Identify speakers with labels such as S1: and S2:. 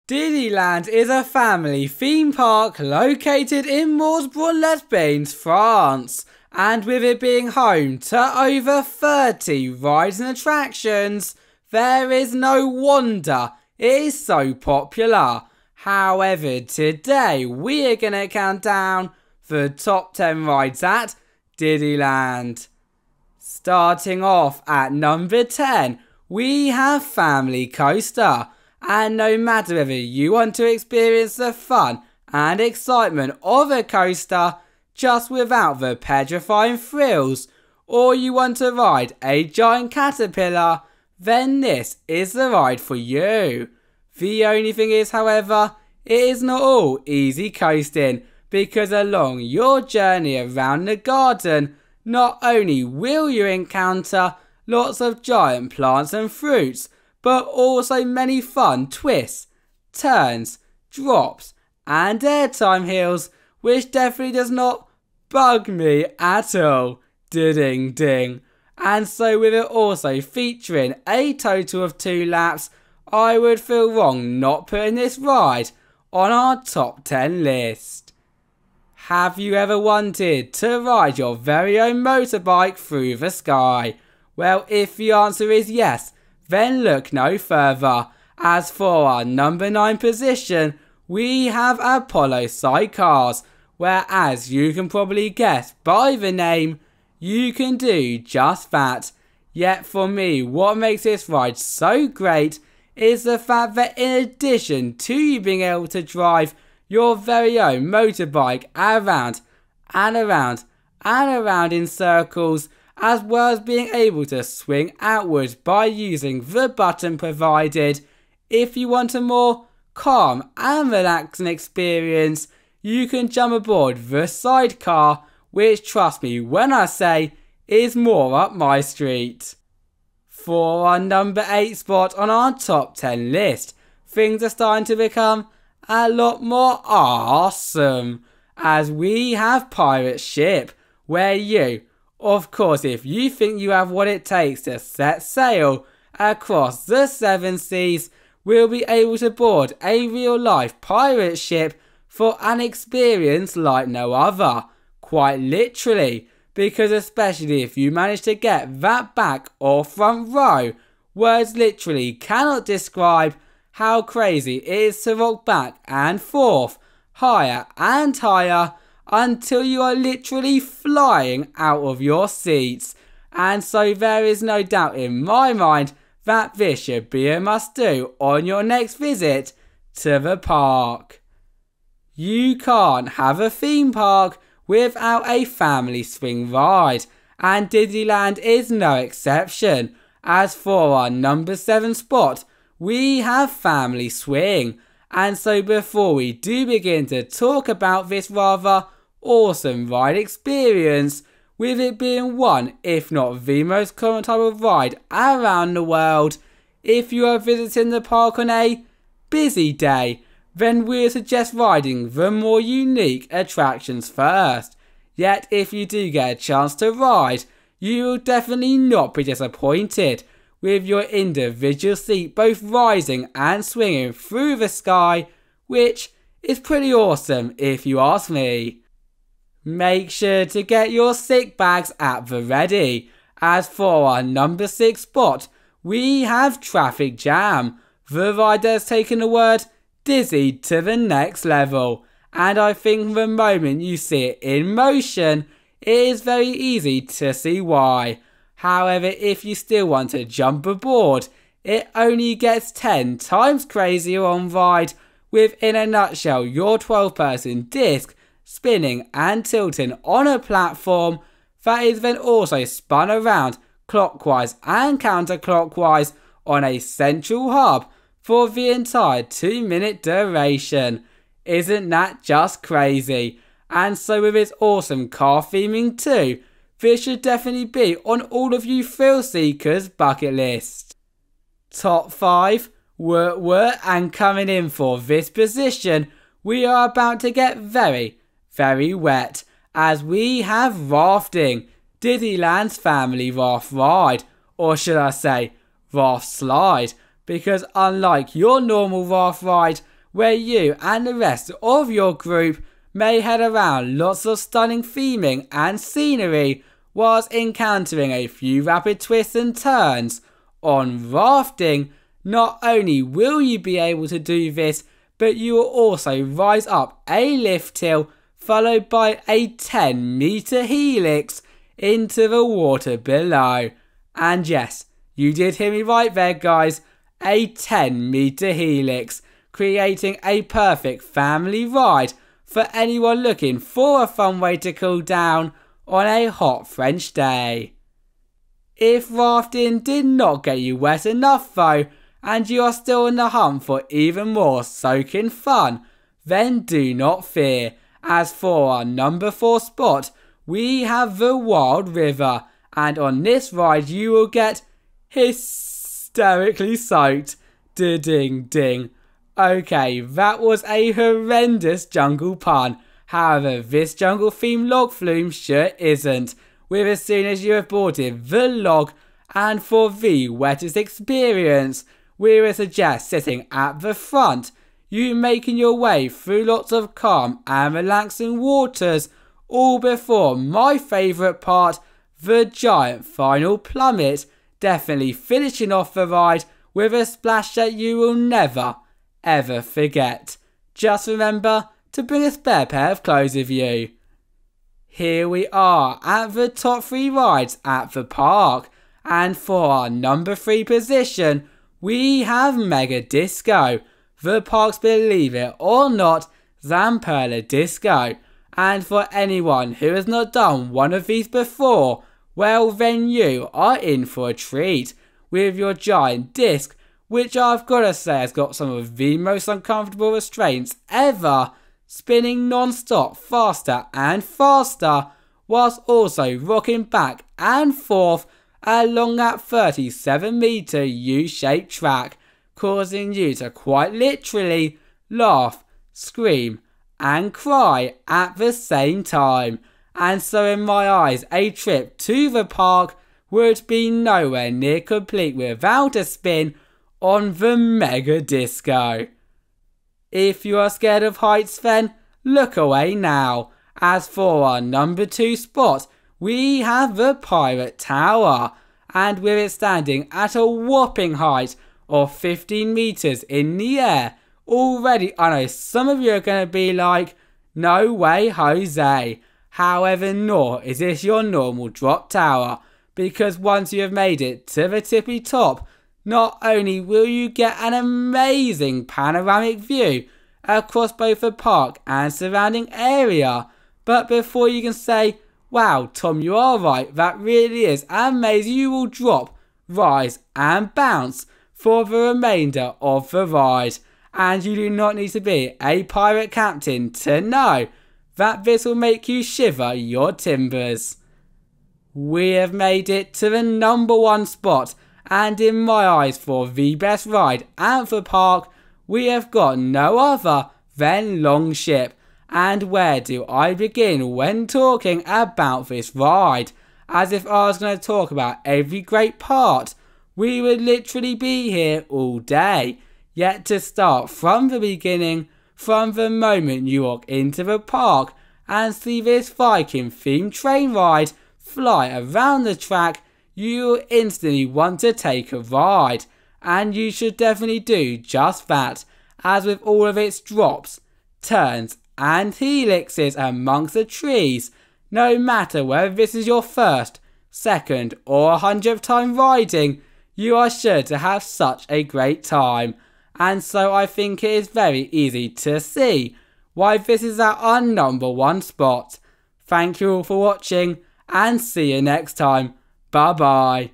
S1: Didiland is a family theme park located in Morsbronn-les-Bains, France, and with it being home to over 30 rides and attractions, there is no wonder it is so popular. However, today we are going to count down the top 10 rides at Didiland. Starting off at number 10, we have Family Coaster. And no matter whether you want to experience the fun and excitement of a coaster just without the petrifying thrills, or you want to ride a giant caterpillar, then this is the ride for you. The only thing is, however, it is not all easy coasting, because along your journey around the garden, not only will you encounter lots of giant plants and fruits, but also many fun twists, turns, drops and airtime hills, which definitely does not bug me at all. Ding ding. And so with it also featuring a total of 2 laps, I would feel wrong not putting this ride on our top 10 list. Have you ever wanted to ride your very own motorbike through the sky? Well, if the answer is yes, then look no further, as for our number 9 position, we have Apollo Sidecars, where, as you can probably guess by the name, you can do just that. Yet for me, what makes this ride so great is the fact that in addition to you being able to drive your very own motorbike around and around and around in circles, as well as being able to swing outwards by using the button provided. If you want a more calm and relaxing experience, you can jump aboard the sidecar, which, trust me when I say, is more up my street. For our number 8 spot on our top 10 list, things are starting to become a lot more awesome, as we have Pirate Ship, where you, of course, if you think you have what it takes to set sail across the 7 seas, will be able to board a real-life pirate ship for an experience like no other. Quite literally, because especially if you manage to get that back or front row, words literally cannot describe how crazy it is to rock back and forth, higher and higher, until you are literally flying out of your seats. And so there is no doubt in my mind that this should be a must-do on your next visit to the park. You can't have a theme park without a family swing ride, and Didiland is no exception. As for our number 7 spot, we have Family Swing. And so before we do begin to talk about this rather awesome ride experience, with it being one if not the most common type of ride around the world, if you are visiting the park on a busy day, then we suggest riding the more unique attractions first. Yet if you do get a chance to ride, you will definitely not be disappointed, with your individual seat both rising and swinging through the sky, which is pretty awesome if you ask me. Make sure to get your sick bags at the ready. As for our number 6 spot, we have Traffic Jam. The ride has taken the word dizzy to the next level, and I think the moment you see it in motion, it is very easy to see why. However, if you still want to jump aboard, it only gets 10 times crazier on ride, with in a nutshell your 12-person disc spinning and tilting on a platform that is then also spun around clockwise and counterclockwise on a central hub for the entire 2-minute duration. Isn't that just crazy? And so with its awesome car theming too, this should definitely be on all of you thrill seekers' bucket list. Top 5, and coming in for this position, we are about to get very wet, as we have Rafting, Didiland's family raft ride, or should I say raft slide, because unlike your normal raft ride where you and the rest of your group may head around lots of stunning theming and scenery whilst encountering a few rapid twists and turns. On rafting, not only will you be able to do this, but you will also rise up a lift hill followed by a 10-metre helix into the water below. And yes, you did hear me right there guys, a 10-metre helix, creating a perfect family ride for anyone looking for a fun way to cool down on a hot French day. If rafting did not get you wet enough though, and you are still in the hunt for even more soaking fun, then do not fear, as for our number 4 spot, we have the Wild River, and on this ride you will get hysterically soaked. Ding ding. Okay, that was a horrendous jungle pun. However, this jungle themed log flume sure isn't, with as soon as you have boarded the log, and for the wettest experience, we would suggest sitting at the front, you making your way through lots of calm and relaxing waters, all before my favourite part, the giant final plummet, definitely finishing off the ride with a splash that you will never ever forget. Just remember to bring a spare pair of clothes with you. Here we are at the top 3 rides at the park, and for our number 3 position, we have Mega Disco, the park's believe it or not Zamperla Disco, and for anyone who has not done one of these before, well then you are in for a treat with your giant disc, which I've got to say has got some of the most uncomfortable restraints ever, spinning non-stop faster and faster, whilst also rocking back and forth along that 37-metre U-shaped track, causing you to quite literally laugh, scream and cry at the same time. And so in my eyes, a trip to the park would be nowhere near complete without a spin on the Mega Disco. If you are scared of heights then, look away now. As for our number 2 spot, we have the Pirate Tower, and with it standing at a whopping height of 15 metres in the air, already I know some of you are going to be like, no way Jose. However, nor is this your normal drop tower, because once you have made it to the tippy top, not only will you get an amazing panoramic view across both the park and surrounding area, but before you can say, wow Tom, you are right, that really is amazing, you will drop, rise and bounce for the remainder of the ride. And you do not need to be a pirate captain to know that this will make you shiver your timbers. We have made it to the number 1 spot, and in my eyes for the best ride at the park, we have got no other than Longship. And where do I begin when talking about this ride? As if I was going to talk about every great part, we would literally be here all day. Yet to start from the beginning, from the moment you walk into the park and see this Viking themed train ride fly around the track, you will instantly want to take a ride. And you should definitely do just that, as with all of its drops, turns and helixes amongst the trees, no matter whether this is your first, second or 100th time riding, you are sure to have such a great time. And so I think it is very easy to see why this is at our number 1 spot. Thank you all for watching, and see you next time. Bye bye.